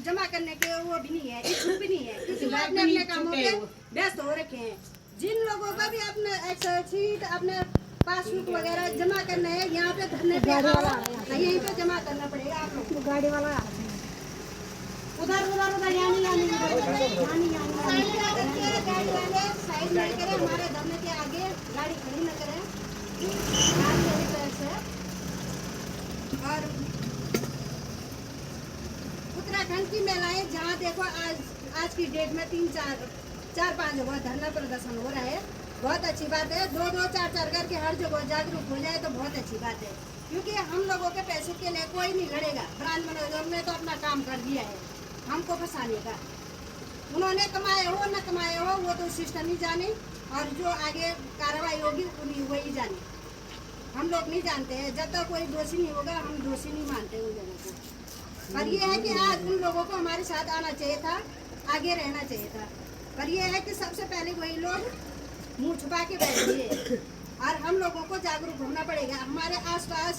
जमा करने के वो भी नहीं है, इच्छुक भी नहीं है, क्योंकि वो अपने अपने कामों में व्यस्त हो रखे हैं। जिन लोगों का भी अपने एक्सेल शीट, अपने पासबुक वगैरह जमा करना है, यहाँ पे धरने पे यहीं पे जमा करना पड़ेगा आप लोग को। गाड़ी वाला उधर उधर उधर यानी गाड़ी वाले साइड नहीं करें, हमारे धरने के आगे गाड़ी खड़ी न करें। और उत्तराखंड की महिलाएं जहाँ देखो आज की डेट में 3-4-5 जगह धरना प्रदर्शन हो रहा है, बहुत अच्छी बात है। 2-2 4-4 करके हर जगह जागरूक हो जाए तो बहुत अच्छी बात है, क्योंकि हम लोगों के पैसे के लिए कोई नहीं लड़ेगा। ब्रांड मैनेजर ने तो अपना काम कर दिया है हमको फंसाने का। उन्होंने कमाए हो न कमाए हो वो तो सिस्टम ही जाने, और जो आगे कार्रवाई होगी वही जाने, हम लोग नहीं जानते हैं। जब तक कोई दोषी नहीं होगा हम दोषी नहीं मानते उन लोगों को। पर ये है कि आज उन लोगों को हमारे साथ आना चाहिए था, आगे रहना चाहिए था। पर ये है कि सबसे पहले वही लोग मुंह छुपा के बैठ गए, और हम लोगों को जागरूक होना पड़ेगा। हमारे आसपास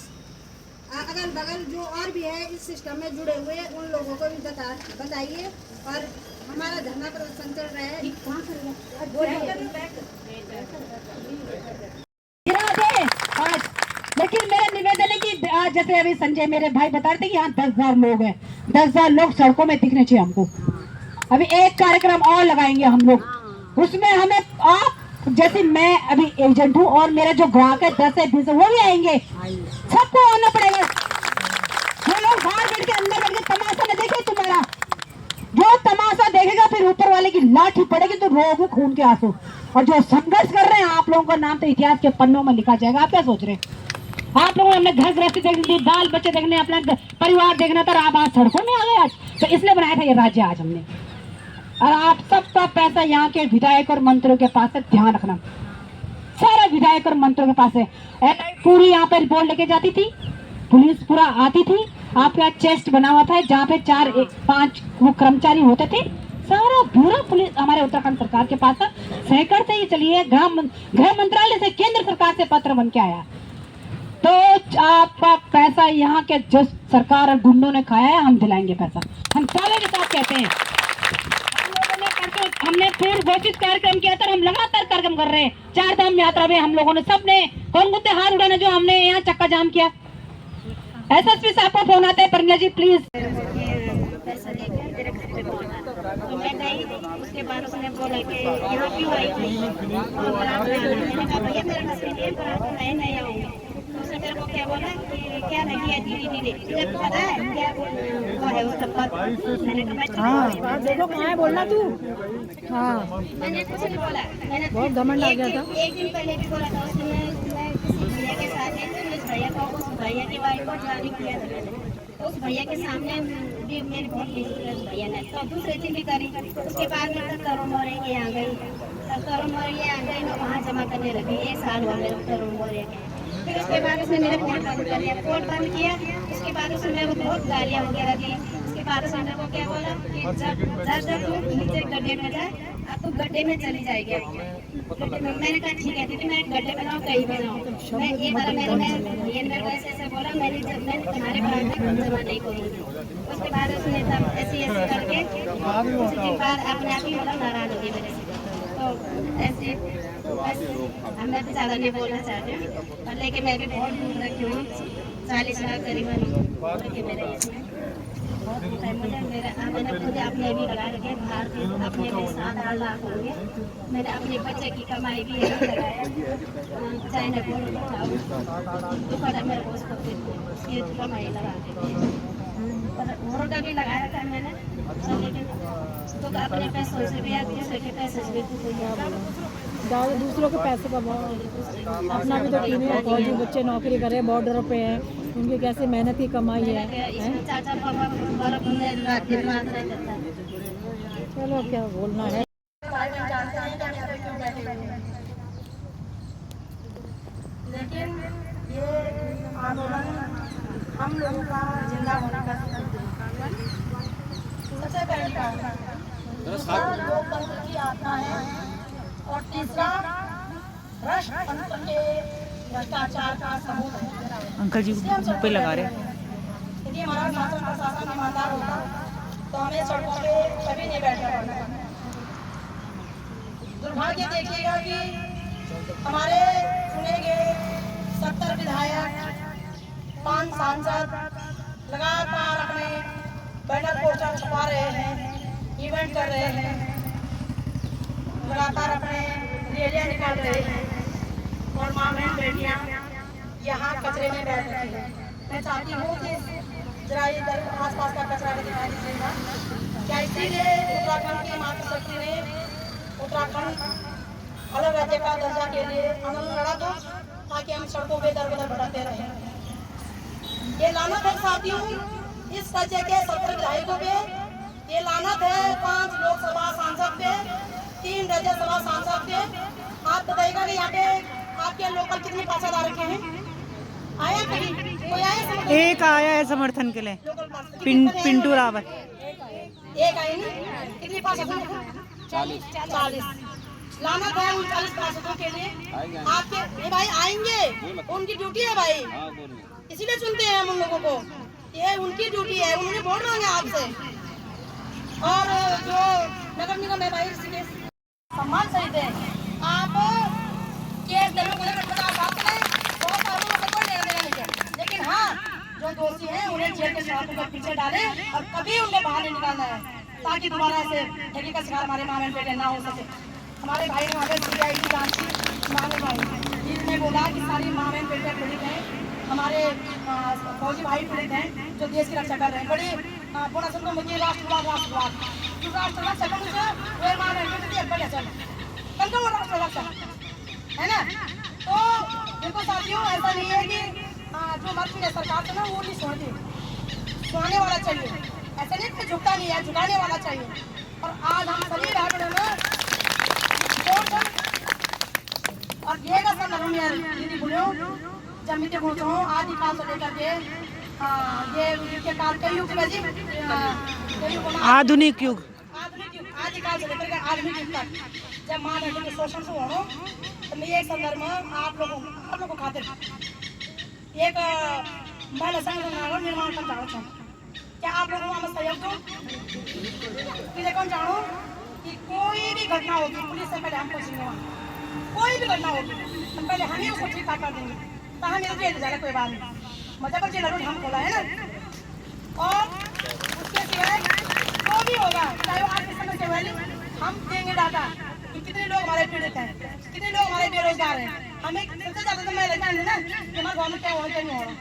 अगल बगल जो और भी है इस सिस्टम में जुड़े हुए, उन लोगों को भी बताइए। और हमारा धरना प्रदर्शन चल रहा है, लेकिन मेरा निवेदन है कि आज जैसे अभी संजय मेरे भाई बता रहे थे कि यहाँ 10,000 लोग हैं, 10,000 लोग सड़कों में दिखने चाहिए हमको। अभी एक कार्यक्रम और लगाएंगे हम लोग, उसमें हमें आप जैसे मैं अभी एजेंट हूँ और मेरे जो ग्राहक है 10 से 20 वो भी आएंगे, सबको आना पड़ेगा। वो लोग बाहर बैठ के अंदर बैठ के तमाशा न देखे तुम्हारा, जो तमाशा देखेगा फिर ऊपर वाले की लाठी पड़ेगी तो रोगे खून के आंसू। और जो संघर्ष कर रहे हैं आप लोगों का नाम तो इतिहास के पन्नों में लिखा जाएगा। आप क्या सोच रहे हैं? आप लोगों ने अपने घर गृहस्थी देखनी थी, बाल बच्चे देखने, अपना परिवार देखना था, आप आज सड़कों में आ गए आज। तो इसलिए बनाया था ये राज्य आज हमने। और आप सबका पैसा यहाँ के विधायक और मंत्रियों के पास है, ध्यान रखना। सारा विधायक और मंत्रियों के पास है। पूरी यहाँ पे रिपोर्ट लेके जाती थी, पुलिस पूरा आती थी, आपका चेस्ट बना हुआ था जहाँ पे 4-5 वो कर्मचारी होते थे। सारा ब्यूरो पुलिस हमारे उत्तराखंड सरकार के पास है। सहकर से ही चलिए, गृह मंत्रालय से केंद्र सरकार से पत्र बन के आया। तो आपका पैसा यहाँ के जो सरकार और गुंडों ने खाया है, हम दिलाएंगे पैसा, हम सालों के साथ कहते हैं। हमने फिर घोषित कार्यक्रम किया था, हम लगातार कार्यक्रम कर रहे हैं। 4 धाम यात्रा में हम लोगों ने सबने कौन कौन हाथ उड़ाने जो हमने यहाँ चक्का जाम किया। एसएसपी साहब को फोन आता है, परिणा जी प्लीज। पैसा लेके मेरे घर पे पहुंचा, तो मैं गई, उसके बाद उसने बोला कि यहाँ क्यों आई थी, और मैंने कहा भैया मेरे घर पे ये मैं नहीं आऊँगी। उसने मेरे को क्या बोला कि क्या नहीं है धीरे धीरे, तुझे पता है क्या वो है वो शपथ। मैंने कहा देखो कहाँ है बोलना तू। हाँ मैंने कुछ नहीं बोला, मैंने बहुत घमंड आ गया था। एक दिन पहले भी बोला था उसने, मैं किसी भैया के साथ उस भैया को, उस भैया की वाइफ को जारी किया था मैंने, उस भैया के सामने भी मेरी बहुत बेइज्जती भैया ने। तो दूसरे दिन भी करी, उसके बाद में तरुण मौर्य के यहाँ गई, तरुण मौर्य यहाँ गई, मैं वहाँ जमा करने लगी। 1 साल हुआ मेरे तरुण मौर्य के। फिर उसके बाद उसने मेरे कोर्ट बंद कर दिया, कोर्ट बंद किया। उसके बाद उसने मेरे को बहुत गालियाँ वगैरह दी। उसके बाद उसने मेरे को क्या बोला कि जब तू नीचे गड्ढे में जाए, अब तू गड्ढे में चली जाएगी। मैंने कहा ठीक है दीदी, मैं गड्ढे में ना कहीं भी ना हूँ। मैं ये मेरे को ऐसे बोला, मैंने तुम्हारे बारे में जमा नहीं करूँगी। उसके बाद उसने तब ऐसे करके कुछ दिन बाद अपने आप ही मतलब नाराज हो गई मेरे से। तो ऐसे मैं भी ज़्यादा नहीं बोलना चाहती हूँ, लेकिन मैं भी बहुत दूर रखी हूँ। 40 लाख करीबन मेरे इसमें बहुत दुख है मुझे। मैंने खुद अपने भी लगा रखे बाहर के, अपने भी 7-8 लाख होंगे। मैंने अपने बच्चे की कमाई भी यही लगाया, चाहे न दुखा मेरे को उसको ये कमाई लगा के, और का भी लगाया था मैंने, लेकिन तो अपने पैसों से भी दूसरे के पैसे से भी ज़्यादा दूसरों के पैसे का अपना भी तो टीम है। फौजी बच्चे नौकरी कर रहे हैं, बॉर्डर पे हैं, उनकी कैसे मेहनत की कमाई है। चलो क्या बोलना है। लेकिन ये आंदोलन हम लोगों का जिंदा होना का सबसे पहली बात है, दूसरा लोकतंत्र की आत्मा है, और तीसरा राष्ट्रतंत्र के भ्रष्टाचार का सबूत है। अंकल जी मुझ पे लगा रहे। यदि हमारा शासन प्रशासन ईमानदार होता तो तो हमें सड़कों पे कभी नहीं बैठना पड़ता। दुर्भाग्य देखिएगा कि हमारे चुने गए 70 विधायक, 5 सांसद लगातार अपने बैनर पोस्टर छपा रहे हैं, इवेंट कर रहे हैं, लगातार अपने रैलियां निकाल रहे हैं और माँ बहन बेटियाँ यहाँ कचरे में बैठ रही है। मैं चाहती हूँ कि जरा इधर आसपास का कचरा भी दिखा दीजिएगा। क्या इसीलिए उत्तराखंड की मातृशक्ति ने उत्तराखंड अलग राज्य का दर्जा के लिए आंदोलन लड़ा था ताकि हम सड़कों पे दर बदर भटकते रहे। ये लानत है साथियों इस राज्य के 70 विधायकों पे, ये लानत है 5 लोकसभा सांसद पे, 3 राज्यसभा सांसद पे। आप बताइएगा कि यहाँ पे आपके लोकल कितने पासादार रखे हैं? आया कहीं कोई आया? एक आया है समर्थन के लिए, पिंटू रावत। एक आए ना? कितने पार्षद? 40। लानत है उन 40 पार्षदों के लिए। आपके ये भाई आएंगे, उनकी ड्यूटी है भाई, इसीलिए चुनते हैं हम उन लोगों को। ये उनकी ड्यूटी है, उन्होंने वोट मांगा आपसे। और जो नगर निगम है भाई सम्मान सहित है, आप केस दलों को बहुत सालों में कोई लेना देना नहीं है, लेकिन हाँ जो दोषी हैं उन्हें जेल के सलाखों के पीछे डाले और कभी उन्हें बाहर नहीं निकालना है ताकि दोबारा ऐसे ठगी का शिकार हमारे माँ बहन बेटे ना हो सके। हमारे भाई ने वहाँ सीआई की जांच की, माने भाई जिसने बोला कि सारी माँ बहन बेटे पीड़ित हैं, हमारे फौजी भाई पीड़ित हैं जो देश की रक्षा कर रहे हैं। बड़ी पूरा सुन मुझे राष्ट्रवाद राष्ट्रवाद वे माँ बहन बेटे बढ़िया चल कल वो राष्ट्र रक्षा है ना। तो देखो साथियों ऐसा नहीं है कि जो मर्जी है सरकार से ना वो नहीं छोड़ती, सुनाने वाला चाहिए। ऐसा नहीं कि झुकता नहीं है, झुकाने वाला चाहिए। और आज हम सभी भाइयों में और ये का संदर्भ में दीदी बोलो जब मिट्टी पहुँचो आदि काल से लेकर के ये काल के युग में जी आधुनिक युग आदि काल से लेकर आधुनिक युग तक जब माँ बेटे के शोषण से हो तो मैं एक संदर्भ में आप लोगों को खातिर एक महिला संगठन निर्माण कर चाहूँ छो। क्या आप लोगों को सहयोग दो कि कौन चाहूँ कि कोई भी घटना होगी पुलिस से पहले हम पहुँचेंगे वहाँ। कोई भी घटना होगी हम पहले हम ही उसको ठीक ठाक कर देंगे, तो हम मेरे जेल जाएगा कोई बात नहीं, मजा पर जेल हम खोला है ना। और उसके सिवाय जो भी होगा चाहे वो आज के समय से पहले हम देंगे डाटा कि कितने लोग हमारे पीड़ित हैं, कितने लोग हमारे बेरोजगार हैं। हमें सबसे ज्यादा तो मैं लेकर ना कि हमारे गाँव में क्या हो क्या नहीं हो रहा,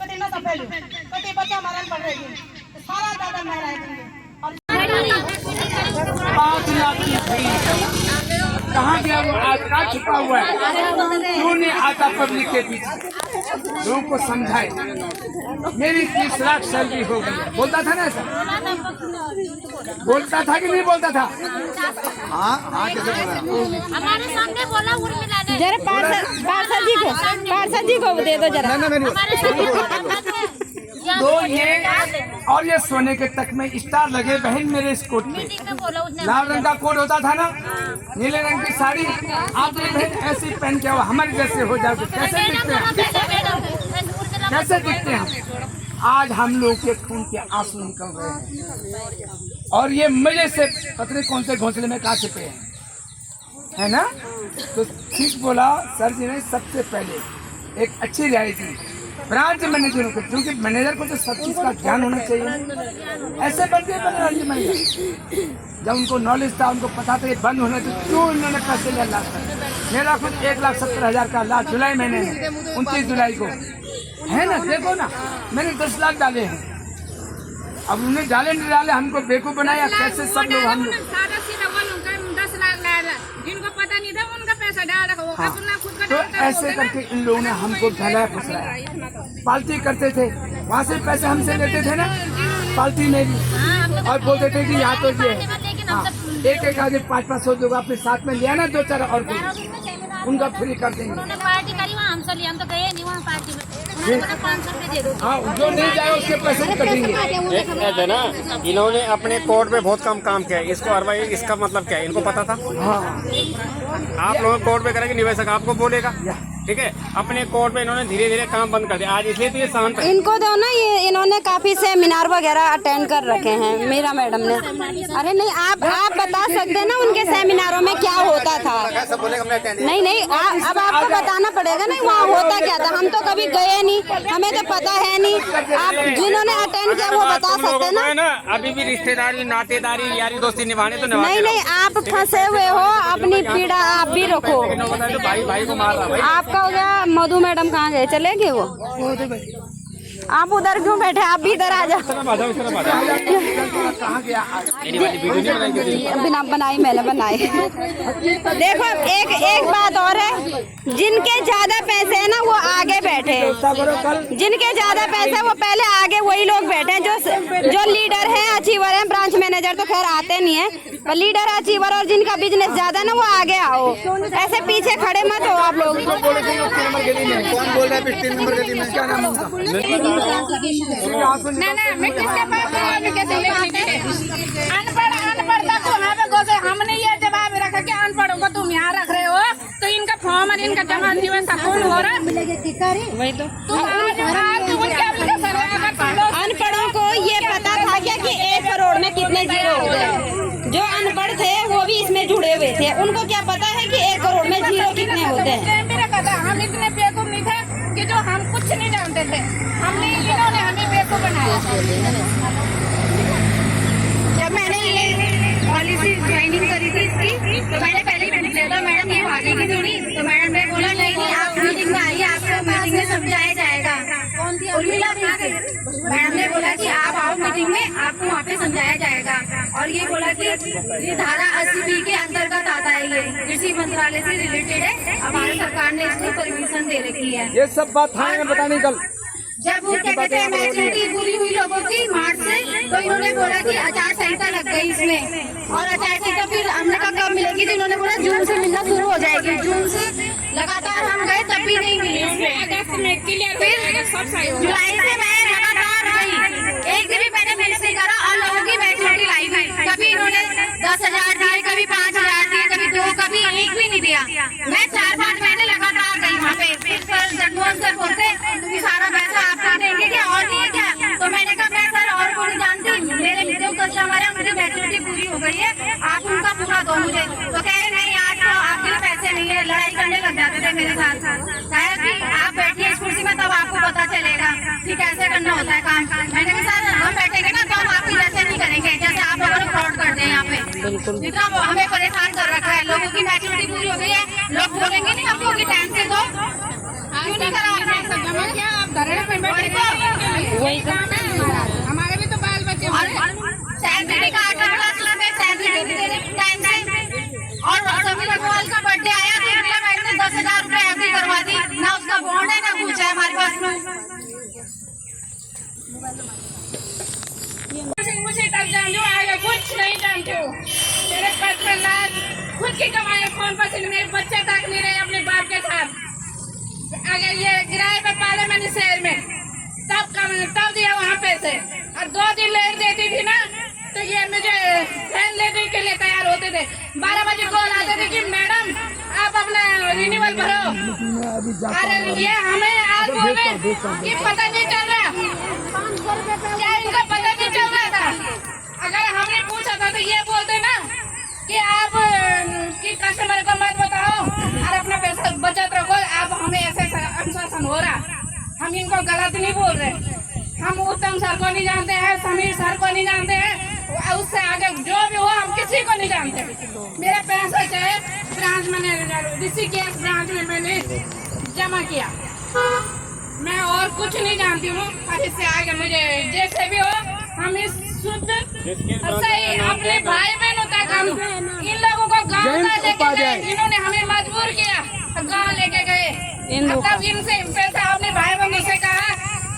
कभी ना सब फैलू, कभी बच्चा हमारा पढ़ रहे हैं, सारा डाटा मैं लाए देंगे। कहाँ गया वो आज का छुपा हुआ है, क्यों नहीं आता पब्लिक के बीच, लोगों को समझाए। मेरी 30 लाख सैलरी हो गई, बोलता था ना ऐसा, बोलता था कि नहीं बोलता था? हाँ कैसे बोला? हमारे सामने बोला उर्मिला ने। जरा पार्षद जी को दे दो जरा। तो ये और ये सोने के तक में स्टार लगे बहन मेरे इस कोट में, लाल रंग का कोट होता था ना, नीले रंग की साड़ी, आप ये बहन ऐसी पहन के हमारे जैसे हो जाते, कैसे दिखते हैं, कैसे दिखते हैं? आज हम लोग के खून के आंसू निकल रहे हैं और ये मजे से पता नहीं कौन से घोंसले में कहा छिपे हैं, है ना। तो ठीक बोला सर जी ने, सबसे पहले एक अच्छी राय दी ब्रांच मैनेजरों को, क्योंकि मैनेजर को तो सब चीज का ज्ञान होना चाहिए। ऐसे बनते बने मैनेजर, जब उनको नॉलेज था, उनको पता था ये बंद होना तो क्यों इन्होंने पैसे लिया लाख का। मेरा खुद 1,70,000 का लाख जुलाई महीने में 29 जुलाई को है ना, देखो ना मैंने 10 लाख डाले हैं। अब उन्हें डाले नहीं डाले, हमको बेवकूफ बनाया कैसे सब लोग, हम लोग 10 लाख जिनको पता नहीं था उनका पैसा डाल रखा, वो अपना खुद का तो ऐसे करके इन लोगों ने हमको भला फंसाया। पार्टी करते थे, वहाँ से पैसे हमसे लेते थे ना पार्टी में भी, और बोलते थे कि यहाँ तो ये हाँ, एक आगे 500 लोग अपने साथ में लिया ना, 2-4 और उनका फ्री कर देंगे। पार्टी करी वहाँ हमसे लिया, हम तो गए नहीं वहाँ पार्टी में, 500 रुपए दे दो। हाँ, जो नहीं जाए उसके पैसे भी कटेंगे। ऐसे ना इन्होंने अपने कोर्ट में बहुत कम काम किया है, इसको अरवाई इसका मतलब क्या है, इनको पता था? हाँ, आप लोग कोर्ट में करेंगे, निवेशक आपको बोलेगा। ठीक है, अपने कोर्ट में इन्होंने धीरे धीरे काम बंद कर दिया आज, इसलिए तो ये शांत है। इनको दो ना, ये इन्होंने काफी सेमिनार वगैरह अटेंड कर रखे हैं मीरा मैडम ने। अरे नहीं, आप बता सकते हैं ना उनके सेमिनारों में क्या होता था। नहीं अब आपको बताना पड़ेगा ना वहाँ होता क्या था। हम तो कभी गए नहीं, हमें तो पता है नहीं। आप जिन्होंने अटेंड किया वो बता सकते हैं ना। अभी भी रिश्तेदारी, नातेदारी, यारी दोस्ती निभाने तो निभाने। नहीं, आप फंसे हुए हो, अपनी पीड़ा आप भी रखो। भाई भाई को मार रहा है। आपका हो गया। मधु मैडम कहाँ गए, चले गए वो? आप उधर क्यों बैठे, आप भी इधर आ जाओ। बिना बनाई मैंने बनाई। देखो एक बात और है, जिनके ज्यादा पैसे है ना वो आगे बैठे, जिनके ज्यादा पैसे है वो पहले आगे वही लोग बैठे हैं। जो लीडर है, अचीवर है, ब्रांच मैनेजर तो खैर आते नहीं है, पर लीडर, अचीवर और जिनका बिजनेस ज्यादा है ना वो आगे आओ। ऐसे पीछे खड़े मत हो आप लोग। कौन बोल रहा है 3 नंबर गली में? क्या नाम उनका? मैं किसके पास अनपढ़ता को वहाँ पे घोषे। हमने ये जवाब रखा कि अनपढ़ों को तुम यहाँ रख रहे हो, तो इनका फॉर्म और इनका जमा दिवस कौन हो रहा वही तो। अनपढ़ों को ये पता था क्या कि 1 करोड़ में कितने जीरो होते हैं? जो अनपढ़ थे वो भी इसमें जुड़े हुए थे, उनको क्या पता है कि 1 करोड़ में जीरो कितने होते हैं? हम इतने बेवकूफ नहीं थे कि जो हम कुछ नहीं जानते थे, हमने इन्होंने हमें बेवकूफ बनाया। जब मैंने ये पॉलिसी ज्वाइनिंग करी थी इसकी, तो मैंने पहले ही पूछ लिया था मैडम ये आगे की थोड़ी, तो मैडम ने बोला नहीं आप मीटिंग में आइए, आपको मीटिंग में समझाया जाएगा। उर्मिला मैडम ने बोला कि आप आओ मीटिंग में, आपको वहाँ पे समझाया जाएगा। और ये बोला कि ये धारा 80B के अंतर्गत आता है, ये कृषि मंत्रालय से रिलेटेड है, हमारी सरकार ने इसको परमिशन दे रखी है। ये सब बात थाने में बताने कल जब वो क्या कहते हैं मैच्योरिटी पूरी हुई लोगों की मार्च से, तो इन्होंने बोला कि आचार संहिता लग गई इसमें, और आचार संहिता फिर हमने कहा कब मिलेगी, तो इन्होंने बोला जून से मिलना शुरू हो जाएगी। जून से लगातार हम गए तब भी नहीं मिली इसमें। फिर जुलाई से मैं लगातार गई, एक दिन भी मैंने मिस नहीं करा, और लोगों की मैच्योरिटी लाई गई। कभी इन्होंने 10,000 दिए, कभी 5,000 दिए, कभी 2, कभी 1 भी नहीं दिया। मैं 4-5 महीने लगातार गई वहाँ पे। फिर जगमोहन सर बोलते कि सारा पैसा आपको देंगे क्या, और नहीं है क्या? तो मैंने कहा मैं सर और को नहीं जानती, मेरे जो कस्टमर है उनकी मैच्योरिटी पूरी हो गई है, आप उनका पूरा दो मुझे। तो कह रहे नहीं आज तो आपके लिए पैसे नहीं है, लड़ाई करने लग जाते थे मेरे साथ। कहा कि आप बैठिए इस कुर्सी में, तब आपको पता चलेगा कि कैसे करना होता है काम। मैंने कहा सर हम बैठेंगे ना तो हम आपकी जैसे नहीं करेंगे जैसे आप लोगों ने फ्रॉड करते हैं यहाँ पे। इतना हमें परेशान कर रखा है, लोगों की मैच्योरिटी पूरी हो गई है, लोग बोलेंगे नहीं हम लोगों की टाइम से दो, क्यों नहीं करा जमा किया? आप धरने पे बैठे, वही काम है हमारे भी तो बाल बच्चे। सैलरी का 8 में सैलरी दे रहे टाइम से, और सभी अग्रवाल का बर्थडे आया तो इंडिया बैंक ने 10,000 रुपए एफडी करवा दी, ना उसका बॉन्ड है ना कुछ है हमारे पास में। मुझे तब जान जो आगे कुछ नहीं जानते हो। मेरे 55 लाख खुद की कमाई कौन पसंद, मेरे बच्चे तक नहीं रहे अपने बाप के साथ। अगर ये किराए पे पाले मैंने शहर में, तब दिया वहाँ पैसे, और 2 दिन लेट देती थी ना तो ये मुझे फैन लेने के लिए तैयार होते थे। 12 बजे कॉल आते थे कि मैडम आप अपना रिन्यूअल भरो। अरे ये हमें आज बोले कि पता नहीं चल रहा, क्या इनका पता नहीं चल रहा था? अगर हमने पूछा था तो ये बोलते ना कि आप कि कस्टमर को मत बताओ और अपना पैसा बचत रखो, आप हमें ऐसे अनुशासन हो रहा। हम इनको गलत नहीं बोल रहे, हम उत्तम सर को नहीं जानते हैं, समीर सर को नहीं जानते हैं, उससे आगे जो भी हो हम किसी को नहीं जानते। मेरा पैसा चाहे ब्रांच मैंने ऋषिकेश ब्रांच में मैंने जमा किया, मैं और कुछ नहीं जानती हूँ। और इससे आगे मुझे जैसे भी हो हम इस शुद्ध सही अपने भाई बहनों तक हम इन लोगों को गाँव लेके गए, इन्होंने हमें मजबूर किया, गाँव लेके गए। तब इनसे पैसा अपने भाई बहनों से कहा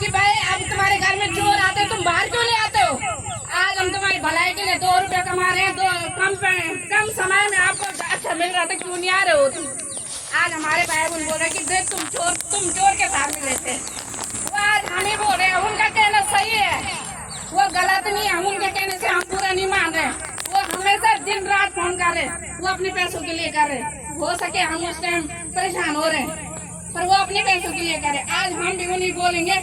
कि भाई अब तुम्हारे घर में चोर आते तुम बाहर क्यों नहीं आते हो? आज हम तुम्हारी भलाई के लिए 2 रुपए कमा रहे हैं, कम समय में आपको अच्छा मिल रहा था, क्यों नहीं आ रहे हो तुम? आज हमारे भाई बहन बोल रहे कि देख तुम चोर के साथ में रहते, वो आज हम ही बोल रहे हैं। उनका कहना सही है, वो गलत नहीं है, हम उनके कहने से हम पूरा नहीं मान रहे। वो हमेशा दिन रात फोन कर रहे, वो अपने पैसों के लिए कर रहे। हो सके हम उस टाइम परेशान हो रहे हैं, पर वो अपने पैसों के लिए करे। आज हम भी उन्हीं बोलेंगे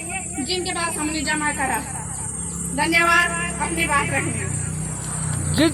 जिनके पास हमने जमा करा। धन्यवाद, अपनी बात रखेंगे।